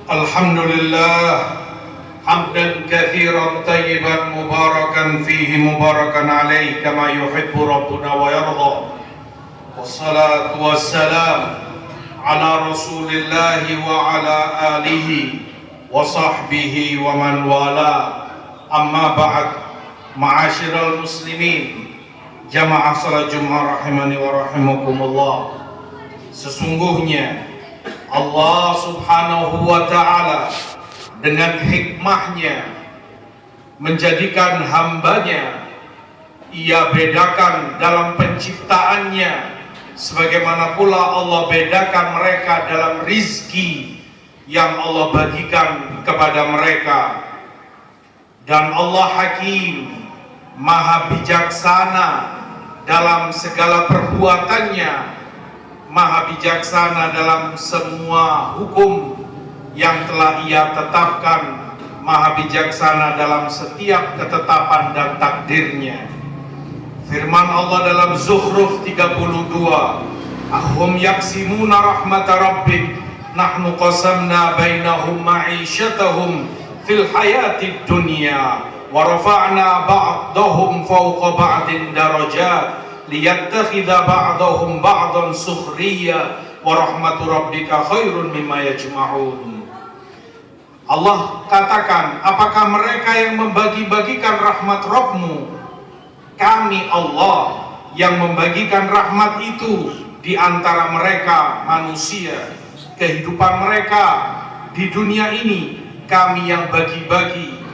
الحمد لله حمدا كثيرا طيبا مباركا فيه مباركا عليه كما يحب ربنا ويرضى والصلاة والسلام على رسول الله وعلى آله وصحبه ومن والاه أما بعد معاشر المسلمين jamaah salat Jumat rahimani wa rahimakumullah. Sesungguhnya Allah subhanahu wa ta'ala dengan hikmahnya menjadikan hambanya, ia bedakan dalam penciptaannya, sebagaimana pula Allah bedakan mereka dalam rizki yang Allah bagikan kepada mereka. Dan Allah hakim, maha bijaksana dalam segala perbuatannya, maha bijaksana dalam semua hukum yang telah ia tetapkan, maha bijaksana dalam setiap ketetapan dan takdirnya. Firman Allah dalam Zukhruf 32, ahum yaksimuna rahmata rabbik nahnu qasamna bainahum ma'isyatahum fil hayatid dunya wa rafa'na ba'dahum fawqa ba'din darajat liyattakhidha ba'dahum ba'dan sukhriya wa rahmatu rabbika khairun mimma yajma'un. Allah katakan, apakah mereka yang membagi-bagikan rahmat Rabbmu? Kami Allah yang membagikan rahmat itu di antara mereka manusia. Kehidupan mereka di dunia ini kami yang bagi-bagi.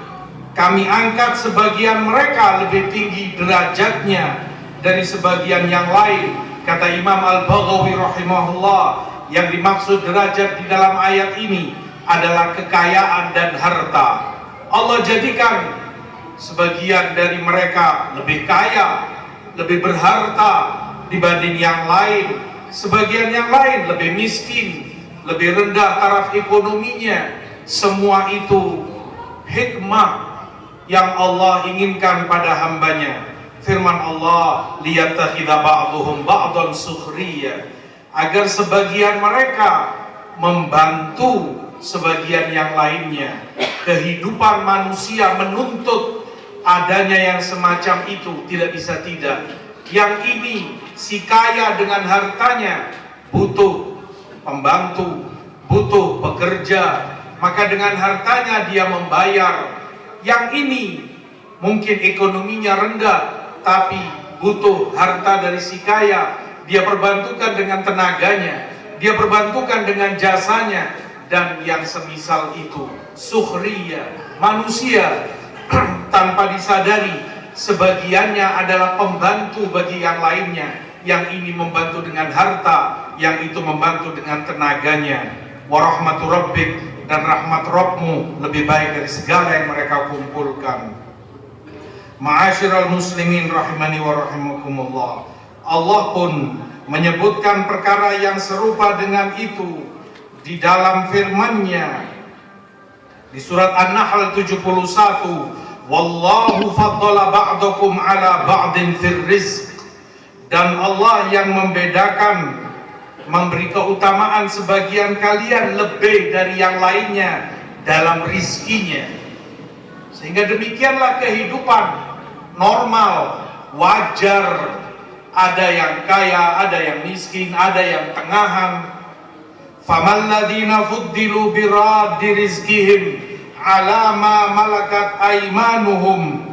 Kami angkat sebagian mereka lebih tinggi derajatnya dari sebagian yang lain. Kata Imam Al-Baghawi rahimahullah, yang dimaksud derajat di dalam ayat ini adalah kekayaan dan harta. Allah jadikan sebagian dari mereka lebih kaya, lebih berharta dibanding yang lain. Sebagian yang lain lebih miskin, lebih rendah taraf ekonominya. Semua itu hikmah yang Allah inginkan pada hambanya. Firman Allah, liyattakhidha ba'duhum ba'dan sukhriya, agar sebagian mereka membantu sebagian yang lainnya. Kehidupan manusia menuntut adanya yang semacam itu, tidak bisa tidak. Yang ini, si kaya dengan hartanya butuh pembantu, butuh pekerja, maka dengan hartanya dia membayar. Yang ini mungkin ekonominya rendah, tapi butuh harta dari si kaya, dia perbantukan dengan tenaganya, dia perbantukan dengan jasanya, dan yang semisal itu. Sukhriya, manusia tanpa disadari sebagiannya adalah pembantu bagi yang lainnya. Yang ini membantu dengan harta, yang itu membantu dengan tenaganya. Wa rahmatu rabbik, dan rahmat Rabbmu lebih baik dari segala yang mereka kumpulkan. Ma'asyiral muslimin rahimani wa rahimakumullah. Allah pun menyebutkan perkara yang serupa dengan itu di dalam firman-Nya di surat An-Nahl 71, wallahu faddala ba'dakum ala ba'din fir rizq, dan Allah yang membedakan, memberi keutamaan sebagian kalian lebih dari yang lainnya dalam rizkinya. Sehingga demikianlah kehidupan normal, wajar. Ada yang kaya, ada yang miskin, ada yang tengahan. Faman ladina fuddilu biraddi rizkihim ala ma malakat aimanuhum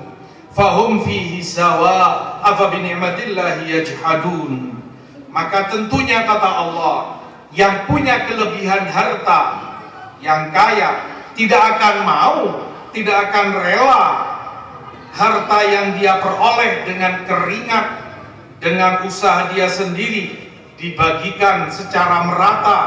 fahum fihi sawa afa bi ni'matillahi yajhadun. Maka tentunya kata Allah, yang punya kelebihan harta, yang kaya, tidak akan mau, tidak akan rela harta yang dia peroleh dengan keringat, dengan usaha dia sendiri, dibagikan secara merata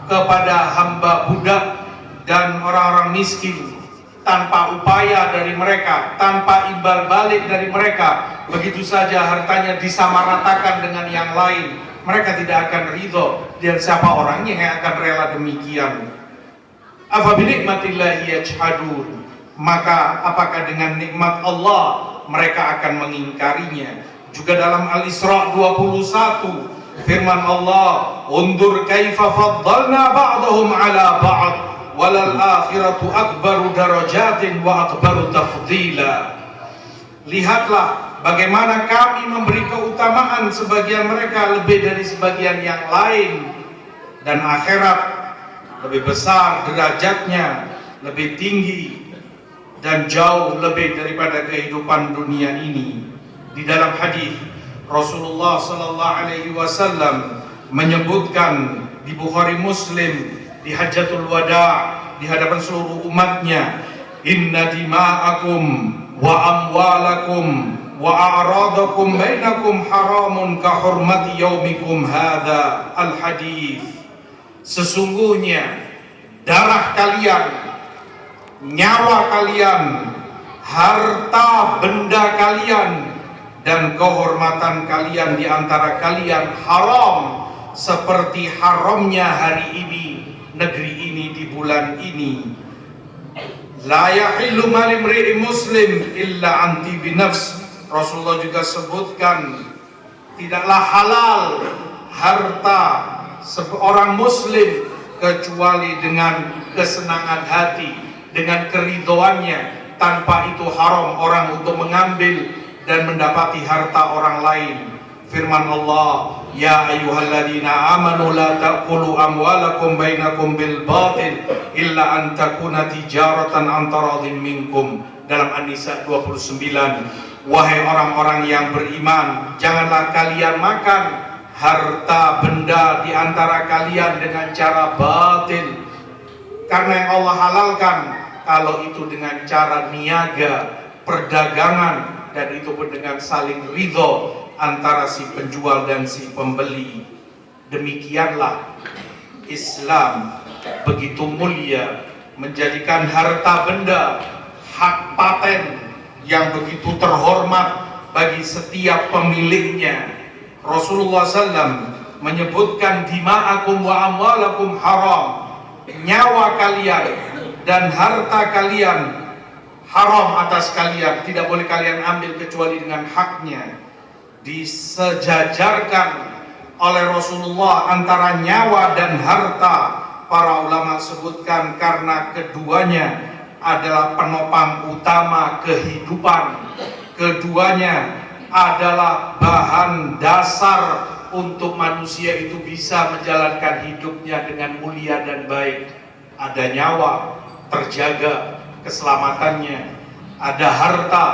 kepada hamba budak dan orang-orang miskin, tanpa upaya dari mereka, tanpa imbal balik dari mereka. Begitu saja hartanya disamaratakan dengan yang lain, mereka tidak akan ridho. Dan siapa orangnya yang akan rela demikian? Afa bi nikmatillahi yajhadun, maka apakah dengan nikmat Allah mereka akan mengingkarinya? Juga dalam Al-Isra 21 firman Allah, undur kaifa faddalna ba'dahum ala ba'd walal akhiratu akbaru darajatin wa akbaru tafdila. Lihatlah bagaimana kami memberi keutamaan sebagian mereka lebih dari sebagian yang lain, dan akhirat lebih besar derajatnya, lebih tinggi dan jauh lebih daripada kehidupan dunia ini. Di dalam hadis Rasulullah sallallahu alaihi wasallam menyebutkan di Bukhari Muslim di Hajjatul Wada di hadapan seluruh umatnya, inna dima'akum wa amwalakum wa a'radakum bainakum haramun ka hurmati yaumikum hadza. Al hadis, sesungguhnya darah kalian, nyawa kalian, harta benda kalian, dan kehormatan kalian di antara kalian haram seperti haramnya hari ini, negeri ini, di bulan ini. La yahillu mal imri'in muslim illa anti binafs. Rasulullah juga sebutkan tidaklah halal harta seorang muslim kecuali dengan kesenangan hati, dengan keridhoannya. Tanpa itu haram orang untuk mengambil dan mendapati harta orang lain. Firman Allah, ya ayyuhalladzina amanu la ta'kulu amwalakum bainakum bil batil illa an takuna tijaratan an taradhim minkum. Dalam An-Nisa 29, wahai orang-orang yang beriman, janganlah kalian makan harta benda di antara kalian dengan cara batil, karena yang Allah halalkan kalau itu dengan cara niaga, perdagangan, dan itu pun dengan saling ridho antara si penjual dan si pembeli. Demikianlah Islam begitu mulia, menjadikan harta benda hak paten yang begitu terhormat bagi setiap pemiliknya. Rasulullah SAW menyebutkan dima'akum wa amwalakum haram, nyawa kalian dan harta kalian haram atas kalian, tidak boleh kalian ambil kecuali dengan haknya. Disejajarkan oleh Rasulullah antara nyawa dan harta. Para ulama sebutkan karena keduanya adalah penopang utama kehidupan, keduanya adalah bahan dasar untuk manusia itu bisa menjalankan hidupnya dengan mulia dan baik. Ada nyawa, terjaga keselamatannya; ada harta,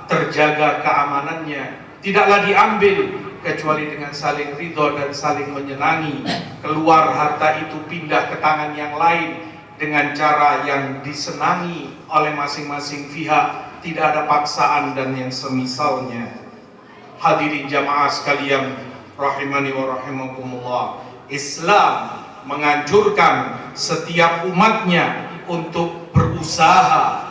terjaga keamanannya. Tidaklah diambil kecuali dengan saling ridho dan saling menyenangi. Keluar harta itu pindah ke tangan yang lain dengan cara yang disenangi oleh masing-masing pihak, tidak ada paksaan dan yang semisalnya. Hadirin jamaah sekalian rahimani wa rahimakumullah, Islam menganjurkan setiap umatnya untuk berusaha,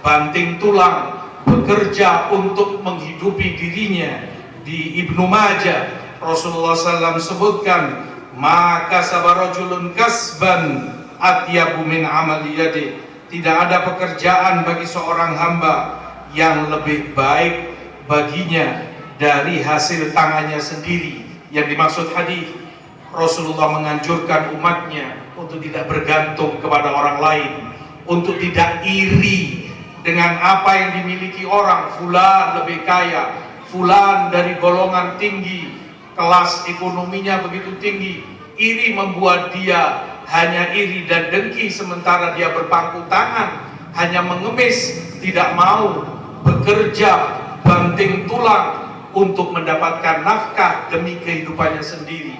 banting tulang, bekerja untuk menghidupi dirinya. Di Ibnu Majah Rasulullah SAW sebutkan, maka sabarajulun kasban atyabu min amali yadi. Tidak ada pekerjaan bagi seorang hamba yang lebih baik baginya dari hasil tangannya sendiri. Yang dimaksud hadis, Rasulullah menganjurkan umatnya untuk tidak bergantung kepada orang lain, untuk tidak iri dengan apa yang dimiliki orang. Fulan lebih kaya, fulan dari golongan tinggi, kelas ekonominya begitu tinggi. Iri membuat dia hanya iri dan dengki, sementara dia berpangku tangan, hanya mengemis, tidak mau bekerja, banting tulang untuk mendapatkan nafkah demi kehidupannya sendiri.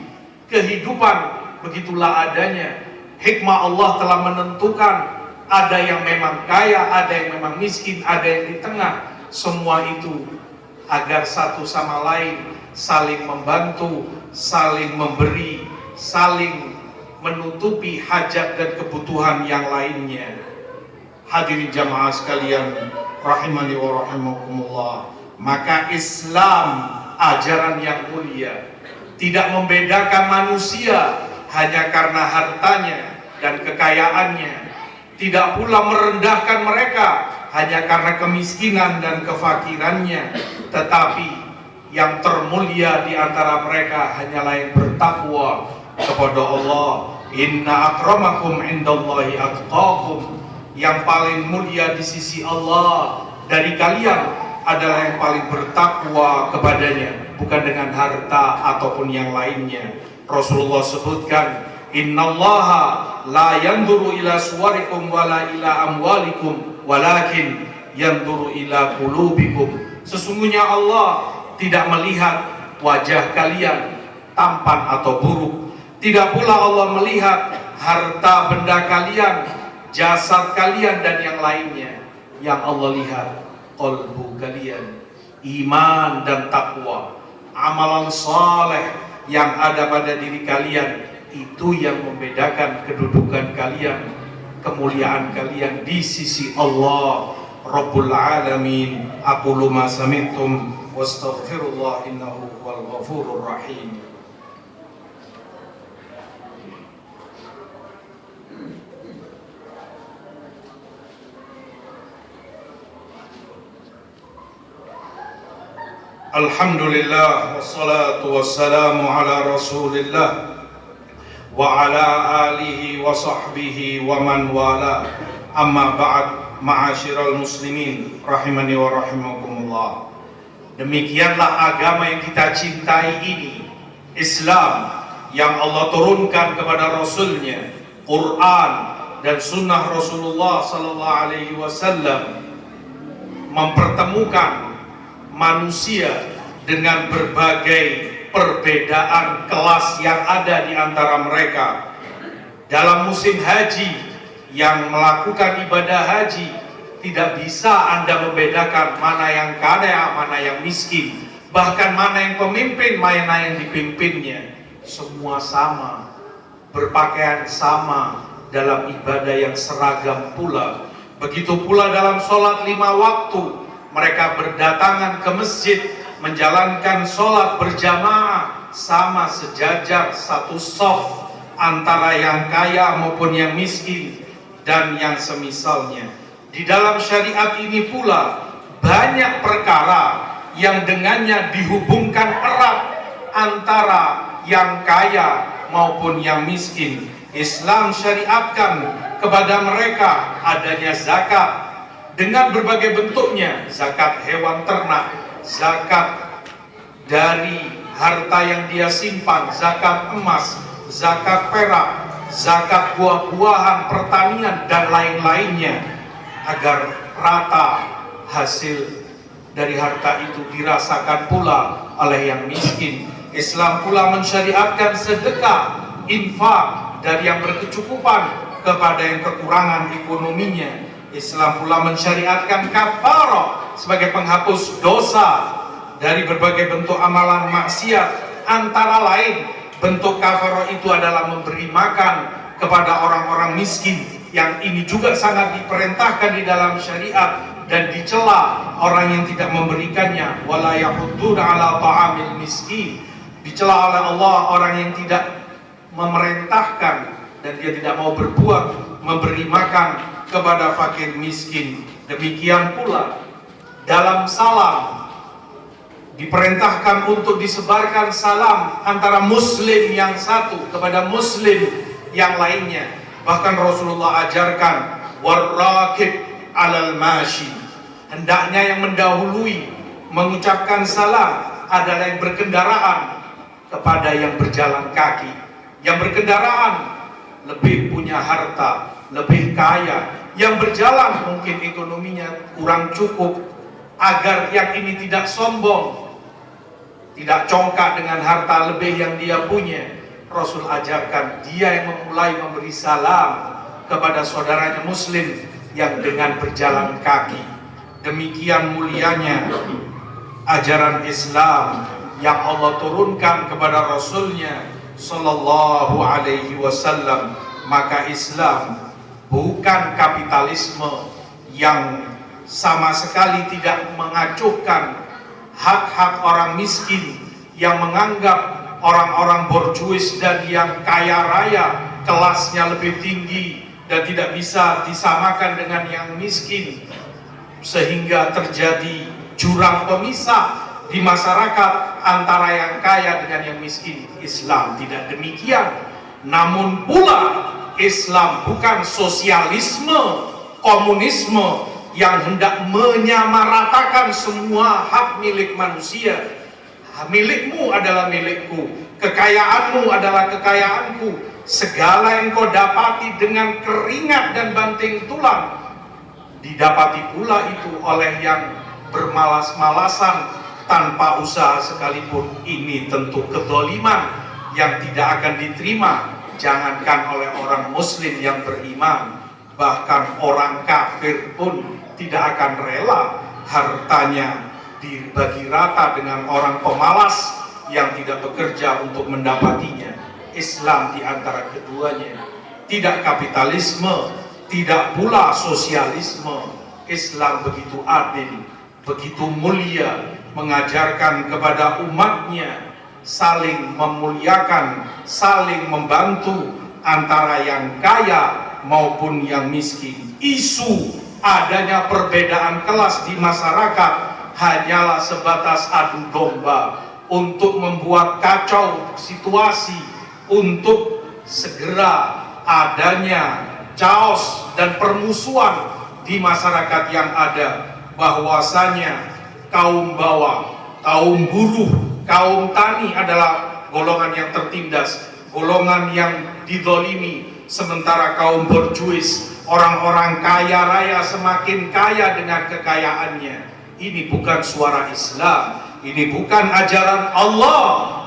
Kehidupan begitulah adanya. Hikmah Allah telah menentukan, ada yang memang kaya, ada yang memang miskin, ada yang di tengah. Semua itu agar satu sama lain saling membantu, saling memberi, saling menutupi hajat dan kebutuhan yang lainnya. Hadirin jamaah sekalian rahimani wa rahimakumullah, maka Islam ajaran yang mulia, tidak membedakan manusia hanya karena hartanya dan kekayaannya, tidak pula merendahkan mereka hanya karena kemiskinan dan kefakirannya, tetapi yang termulia di antara mereka hanyalah yang bertakwa kepada Allah. Inna akramakum indallahi atqakum. Yang paling mulia di sisi Allah dari kalian adalah yang paling bertakwa kepadanya, bukan dengan harta ataupun yang lainnya. Rasulullah sebutkan, innallaha la yanzuru ila suwarikum wala ila amwalikum walakin yanzuru ila qulubikum. Sesungguhnya Allah tidak melihat wajah kalian tampan atau buruk, tidak pula Allah melihat harta benda kalian, jasad kalian dan yang lainnya. Yang Allah lihat qalbu kalian, iman dan takwa, amalan saleh yang ada pada diri kalian. Itu yang membedakan kedudukan kalian, kemuliaan kalian di sisi Allah Rabbul Alamin. Aqulu ma sami'tum wastaghfirullah innahu wal ghafurur rahim. Alhamdulillah wassalatu wassalamu ala Rasulillah wa ala alihi wa sahbihi wa man wala. Amma ba'd, ma'asyiral muslimin rahimani wa rahimakumullah. Demikianlah agama yang kita cintai ini, Islam yang Allah turunkan kepada Rasulnya, Quran dan sunnah Rasulullah sallallahu alaihi wasallam, mempertemukan manusia dengan berbagai perbedaan kelas yang ada di antara mereka. Dalam musim haji, yang melakukan ibadah haji tidak bisa Anda membedakan mana yang kaya, mana yang miskin, bahkan mana yang pemimpin, mana yang dipimpinnya. Semua sama, berpakaian sama, dalam ibadah yang seragam pula. Begitu pula dalam sholat 5 waktu, mereka berdatangan ke masjid menjalankan sholat berjamaah, sama sejajar, satu shaf antara yang kaya maupun yang miskin dan yang semisalnya. Di dalam syariat ini pula banyak perkara yang dengannya dihubungkan erat antara yang kaya maupun yang miskin. Islam syariatkan kepada mereka adanya zakat dengan berbagai bentuknya, zakat hewan ternak, zakat dari harta yang dia simpan, zakat emas, zakat perak, zakat buah-buahan, pertanian dan lain-lainnya, agar rata hasil dari harta itu dirasakan pula oleh yang miskin. Islam pula mensyariatkan sedekah, infak dari yang berkecukupan kepada yang kekurangan ekonominya. Islam pula mensyariatkan kafarah sebagai penghapus dosa dari berbagai bentuk amalan maksiat. Antara lain bentuk kafarah itu adalah memberi makan kepada orang-orang miskin, yang ini juga sangat diperintahkan di dalam syariat dan dicela orang yang tidak memberikannya. Wala yahudduna ala ta'amil miskin, dicela oleh Allah orang yang tidak memerintahkan dan dia tidak mau berbuat memberi makan kepada fakir miskin. Demikian pula dalam salam, diperintahkan untuk disebarkan salam antara muslim yang satu kepada muslim yang lainnya. Bahkan Rasulullah ajarkan warraqib alal mashi, hendaknya yang mendahului mengucapkan salam adalah yang berkendaraan kepada yang berjalan kaki. Yang berkendaraan lebih punya harta, lebih kaya. Yang berjalan mungkin ekonominya kurang cukup. Agar yang ini tidak sombong, tidak congkak dengan harta lebih yang dia punya, Rasul ajarkan dia yang memulai memberi salam kepada saudaranya muslim yang dengan berjalan kaki. Demikian mulianya ajaran Islam yang Allah turunkan kepada Rasulnya sallallahu alaihi wasallam. Maka Islam bukan kapitalisme yang sama sekali tidak mengacuhkan hak-hak orang miskin, yang menganggap orang-orang borjuis dan yang kaya raya kelasnya lebih tinggi dan tidak bisa disamakan dengan yang miskin, sehingga terjadi jurang pemisah di masyarakat antara yang kaya dengan yang miskin. Islam tidak demikian. Namun pula Islam bukan sosialisme, komunisme yang hendak menyamaratakan semua hak milik manusia. Milikmu adalah milikku, kekayaanmu adalah kekayaanku, segala yang kau dapati dengan keringat dan banting tulang didapati pula itu oleh yang bermalas-malasan tanpa usaha sekalipun. Ini tentu kezaliman yang tidak akan diterima, jangankan oleh orang muslim yang beriman, bahkan orang kafir pun tidak akan rela hartanya dibagi rata dengan orang pemalas yang tidak bekerja untuk mendapatinya. Islam di antara keduanya, tidak kapitalisme, tidak pula sosialisme. Islam begitu adil, begitu mulia, mengajarkan kepada umatnya saling memuliakan, saling membantu antara yang kaya maupun yang miskin. Isu adanya perbedaan kelas di masyarakat hanyalah sebatas adu domba untuk membuat kacau situasi, untuk segera adanya chaos dan permusuhan di masyarakat yang ada, bahwasanya kaum bawah, kaum buruh, kaum tani adalah golongan yang tertindas, golongan yang didolimi, sementara kaum borjuis, orang-orang kaya raya semakin kaya dengan kekayaannya. Ini bukan suara Islam, ini bukan ajaran Allah,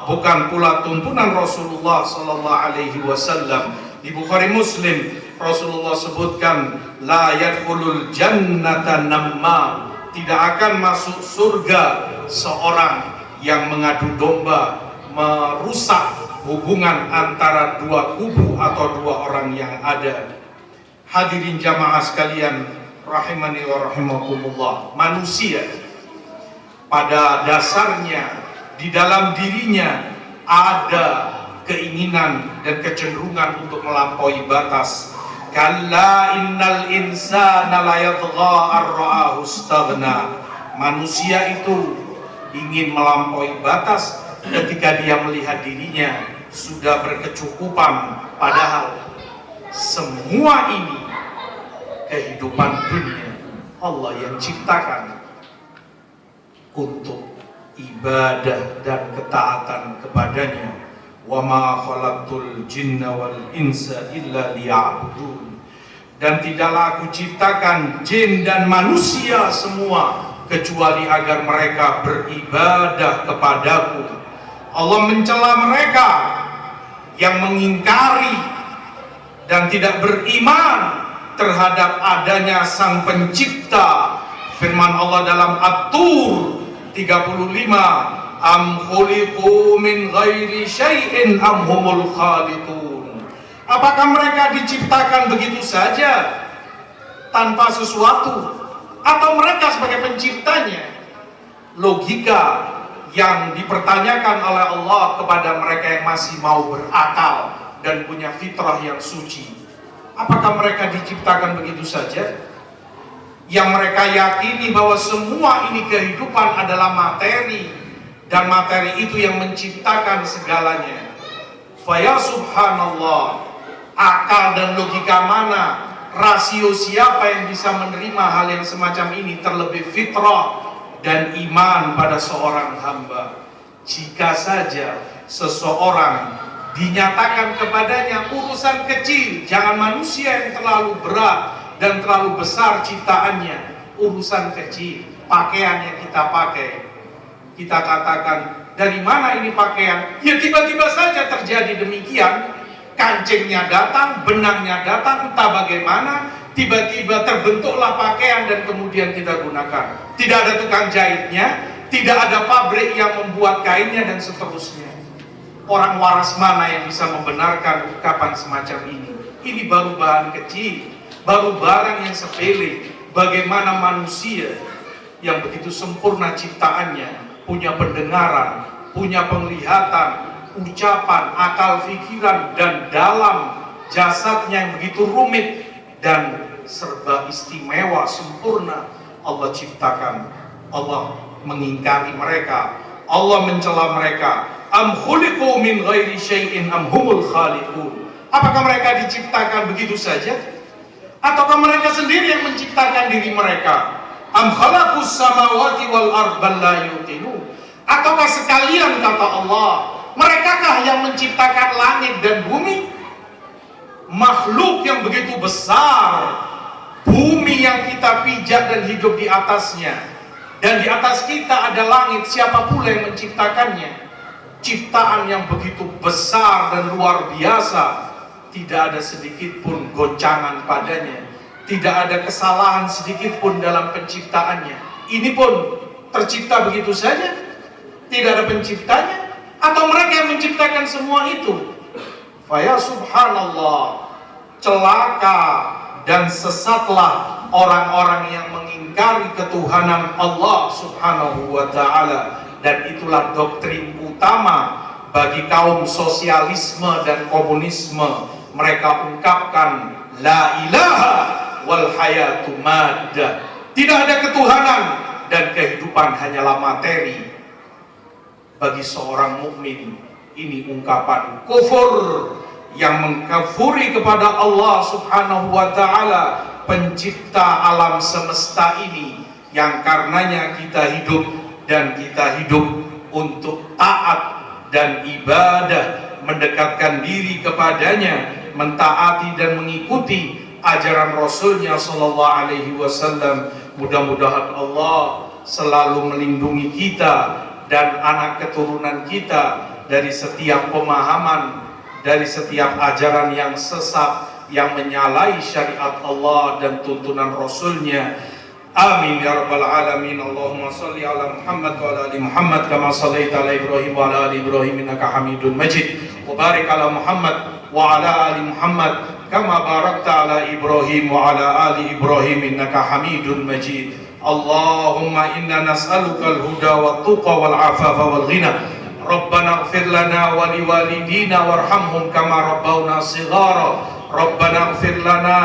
bukan pula tuntunan Rasulullah sallallahu alaihi wasallam. Di Bukhari Muslim Rasulullah sebutkan, la yadkhulul jannata namma, tidak akan masuk surga seorang yang mengadu domba, merusak hubungan antara dua kubu atau dua orang yang ada. Hadirin jamaah sekalian rahimani wa rahimakumullah, manusia pada dasarnya di dalam dirinya ada keinginan dan kecenderungan untuk melampaui batas. Kalla innal insana la yatgha ar-ra'ahu istaghna. Manusia itu ingin melampaui batas ketika dia melihat dirinya sudah berkecukupan, padahal semua ini kehidupan dunia Allah yang ciptakan untuk ibadah dan ketaatan kepadanya. Wa ma khalaqtul jinna wal insa illa liya'budun. Dan tidaklah aku ciptakan jin dan manusia semua kecuali agar mereka beribadah kepadaku. Allah mencela mereka yang mengingkari dan tidak beriman terhadap adanya Sang Pencipta. Firman Allah dalam At-Tur 35, am khuliqu min ghairi syai'in am humul khaliqun. Apakah mereka diciptakan begitu saja tanpa sesuatu, atau mereka sebagai penciptanya? Logika yang dipertanyakan oleh Allah kepada mereka yang masih mau berakal dan punya fitrah yang suci. Apakah mereka diciptakan begitu saja? Yang mereka yakini bahwa semua ini kehidupan adalah materi, dan materi itu yang menciptakan segalanya. Faya subhanallah, akal dan logika mana, rasio siapa yang bisa menerima hal yang semacam ini, terlebih fitrah dan iman pada seorang hamba. Jika saja seseorang dinyatakan kepadanya urusan kecil, jangan manusia yang terlalu berat dan terlalu besar ciptaannya, urusan kecil, pakaian yang kita pakai, kita katakan, dari mana ini pakaian? Ya tiba-tiba saja terjadi demikian. Kancingnya datang, benangnya datang, entah bagaimana, tiba-tiba terbentuklah pakaian dan kemudian kita gunakan. Tidak ada tukang jahitnya, tidak ada pabrik yang membuat kainnya, dan seterusnya. Orang waras mana yang bisa membenarkan ungkapan semacam ini? Ini baru bahan kecil, baru barang yang sepele. Bagaimana manusia yang begitu sempurna ciptaannya, punya pendengaran, punya penglihatan, ucapan, akal, pikiran, dan dalam jasadnya yang begitu rumit dan serba istimewa, sempurna, Allah ciptakan. Allah mengingkari mereka, Allah mencela mereka. Am khuliqu min ghairi syai'in am humul khaliqun. Apakah mereka diciptakan begitu saja? Ataukah mereka sendiri yang menciptakan diri mereka? Am khalaqus samawati wal ard bal la yuqinun. Ataukah sekalian kata Allah, merekakah yang menciptakan langit dan bumi? Makhluk yang begitu besar, bumi yang kita pijak dan hidup di atasnya, dan di atas kita ada langit, siapa pula yang menciptakannya? Ciptaan yang begitu besar dan luar biasa, tidak ada sedikit pun goncangan padanya, tidak ada kesalahan sedikit pun dalam penciptaannya. Ini pun tercipta begitu saja, tidak ada penciptanya, atau mereka yang menciptakan semua itu? Faya subhanallah, celaka dan sesatlah orang-orang yang mengingkari ketuhanan Allah subhanahu wa ta'ala. Dan itulah doktrin utama bagi kaum sosialisme dan komunisme. Mereka ungkapkan la ilaha wal hayatu maddah, tidak ada ketuhanan dan kehidupan hanyalah materi. Bagi seorang mukmin ini ungkapan kufur yang mengkafiri kepada Allah subhanahu wa ta'ala, pencipta alam semesta ini, yang karenanya kita hidup, dan kita hidup untuk taat dan ibadah, mendekatkan diri kepadanya, mentaati dan mengikuti ajaran Rasulnya sallallahu alaihi wasallam. Mudah-mudahan Allah selalu melindungi kita dan anak keturunan kita dari setiap pemahaman, dari setiap ajaran yang sesat, yang menyalahi syariat Allah dan tuntunan Rasulnya. Amin ya rabbal alamin. Allahumma salli ala Muhammad wa ala ali Muhammad kama sallaita ala Ibrahim wa ala ali Ibrahim innaka Hamidun Majid. Wa barik ala Muhammad wa ala ali Muhammad kama barakta ala Ibrahim wa ala ali Ibrahim innaka Hamidun Majid. Allahumma inna nas'aluka al-huda wat tuqa wal afafa wal ghina. Rabbana ighfir lana wa liwalidina warhamhum kama rabbawna shighara. Rabbana ighfir lana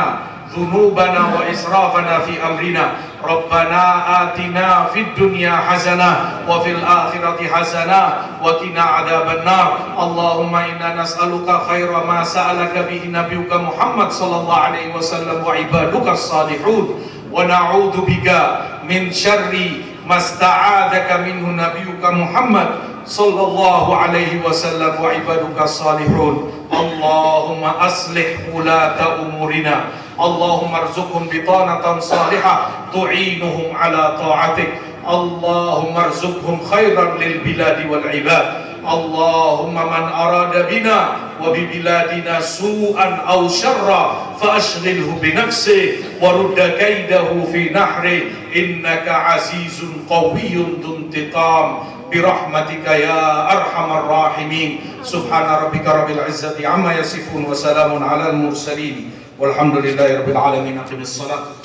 dhunubana wa israfana fi amrina. Rabbana atina fid dunya hasanah wa fil akhirati hasanah wa qina adzaban nar. Allahumma inna nas'aluka khaira ma sa'alaka bihi nabiyyuka Muhammad sallallahu alaihi wasallam wa ibaduka salihun, wa na'udzu bika min syarri masta'adzaka minhu nabiyyuka Muhammad sallallahu alaihi wasallam wa ibaduka salihun. Allahumma aslih ulata umurina. Allahumma arzuqhum bitanatan salihah tu'inuhum ala ta'atik. Allahumma arzuqhum khairan lil biladi wal ibad. Allahumma man arada bina wa bi biladina su'an aw syarra fa ashghilhu bi nafsihi wa rudda kaidahu fi nahri innaka azizun qawiyyun duntiqam birahmatika ya arhamar rahimin. Subhana rabbika rabbil izzati amma yasifun wa salamun alal mursalin walhamdulillahi rabbil alamin. Aqimis salat.